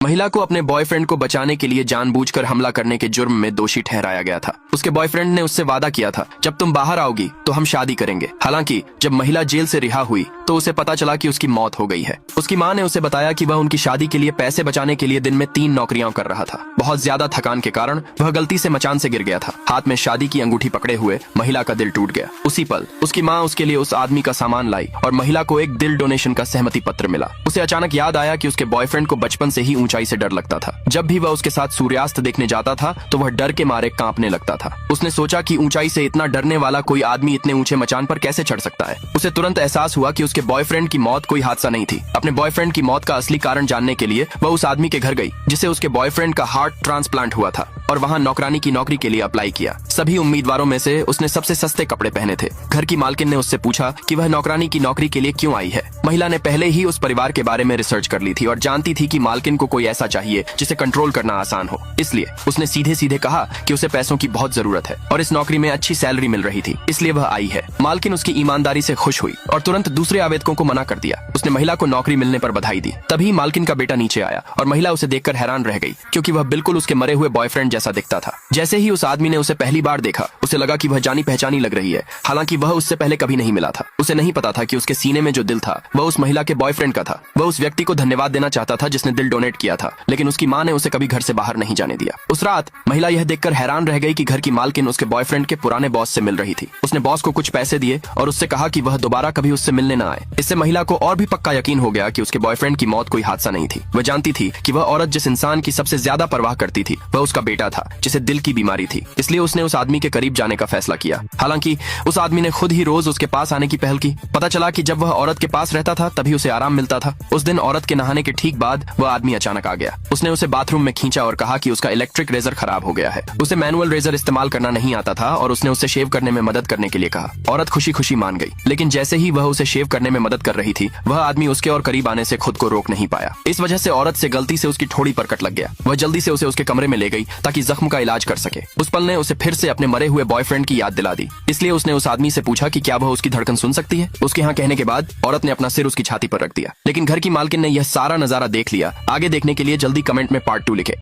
महिला को अपने बॉयफ्रेंड को बचाने के लिए जानबूझकर हमला करने के जुर्म में दोषी ठहराया गया था। उसके बॉयफ्रेंड ने उससे वादा किया था, जब तुम बाहर आओगी तो हम शादी करेंगे। हालांकि जब महिला जेल से रिहा हुई तो उसे पता चला कि उसकी मौत हो गई है। उसकी मां ने उसे बताया कि वह उनकी शादी के लिए पैसे बचाने के लिए दिन में 3 नौकरियां कर रहा था। बहुत ज्यादा थकान के कारण वह गलती से मचान से गिर गया था। हाथ में शादी की अंगूठी पकड़े हुए महिला का दिल टूट गया। उसी पल उसकी मां उसके लिए उस आदमी का सामान लाई और महिला को एक दिल डोनेशन का सहमति पत्र मिला। उसे अचानक याद आया कि उसके बॉयफ्रेंड को बचपन से ही ऊंचाई से डर लगता था। जब भी वह उसके साथ सूर्यास्त देखने जाता था तो वह डर के मारे कांपने लगता था। उसने सोचा कि ऊंचाई से इतना डरने वाला कोई आदमी इतने ऊंचे मचान पर कैसे चढ़ सकता है। उसे तुरंत एहसास हुआ कि उसके बॉयफ्रेंड की मौत कोई हादसा नहीं थी। अपने बॉयफ्रेंड की मौत का असली कारण जानने के लिए वह उस आदमी के घर गई जिसे उसके बॉयफ्रेंड का हार्ट ट्रांसप्लांट हुआ था और वहां नौकरानी की नौकरी के लिए अप्लाई किया। सभी उम्मीदवारों में से उसने सबसे सस्ते कपड़े पहने थे। घर की मालकिन ने उससे पूछा कि वह नौकरानी की नौकरी के लिए क्यों आई है। महिला ने पहले ही उस परिवार के बारे में रिसर्च कर ली थी और जानती थी कि मालकिन को कोई ऐसा चाहिए जिसे कंट्रोल करना आसान हो। इसलिए उसने सीधे सीधे कहा कि उसे पैसों की बहुत जरूरत है और इस नौकरी में अच्छी सैलरी मिल रही थी, इसलिए वह आई है। मालकिन उसकी ईमानदारी से खुश हुई और तुरंत दूसरे आवेदकों को मना कर दिया। उसने महिला को नौकरी मिलने पर बधाई दी। तभी मालकिन का बेटा नीचे आया और महिला उसे देखकर हैरान रह गई क्योंकि वह बिल्कुल उसके मरे हुए बॉयफ्रेंड जैसा दिखता था। जैसे ही उस आदमी ने उसे पहली बार देखा उसे लगा कि वह जानी पहचानी लग रही है। हालांकि वह उससे पहले कभी नहीं मिला था। उसे नहीं पता था कि उसके सीने में जो दिल था वह उस महिला के बॉयफ्रेंड का था। वह उस व्यक्ति को धन्यवाद देना चाहता था जिसने दिल डोनेट किया था, लेकिन उसकी मां ने उसे कभी घर से बाहर नहीं जाने दिया। उस रात महिला यह देखकर हैरान रह गई कि घर की मालकिन उसके बॉयफ्रेंड के पुराने बॉस से मिल रही थी। उसने बॉस को कुछ पैसे दिए और उससे कहा कि वह दोबारा कभी उससे मिलने न आए। इससे महिला को और भी पक्का यकीन हो गया कि उसके बॉयफ्रेंड की मौत कोई हादसा नहीं थी। वह जानती थी कि वह औरत जिस इंसान की सबसे ज्यादा परवाह करती थी वह उसका बेटा था जिसे दिल की बीमारी थी। इसलिए उसने उस आदमी के करीब जाने का फैसला किया। हालांकि उस आदमी ने खुद ही रोज उसके पास आने की पहल की। पता चला कि जब वह औरत के पास रहता था तभी उसे आराम मिलता था। उस दिन औरत के नहाने के ठीक बाद वह आदमी अचानक आ गया। उसने उसे बाथरूम में खींचा और कहा कि उसका इलेक्ट्रिक रेजर खराब हो गया है। उसे मैनुअल रेजर इस्तेमाल करना नहीं आता था और उसने उसे शेव करने में मदद करने के लिए कहा। औरत खुशी खुशी मान गई, लेकिन जैसे ही वह उसे शेव करने में मदद कर रही थी वह आदमी उसके और करीब आने से खुद को रोक नहीं पाया। इस वजह से औरत से गलती से उसकी ठोड़ी पर कट लग गया। वह जल्दी से उसे उसके कमरे में ले गई ताकि जख्म का इलाज कर सके। उस पल ने उसे फिर से अपने मरे हुए बॉयफ्रेंड की याद दिला दी। इसलिए उसने उस आदमी से पूछा कि क्या वह उसकी धड़कन सुन सकती है। उसके यहाँ कहने के बाद औरत ने अपना सिर उसकी छाती पर रख दिया। लेकिन घर की मालकिन ने यह सारा नजारा देख लिया। आगे देखने के लिए जल्दी कमेंट में पार्ट 2 लिखे।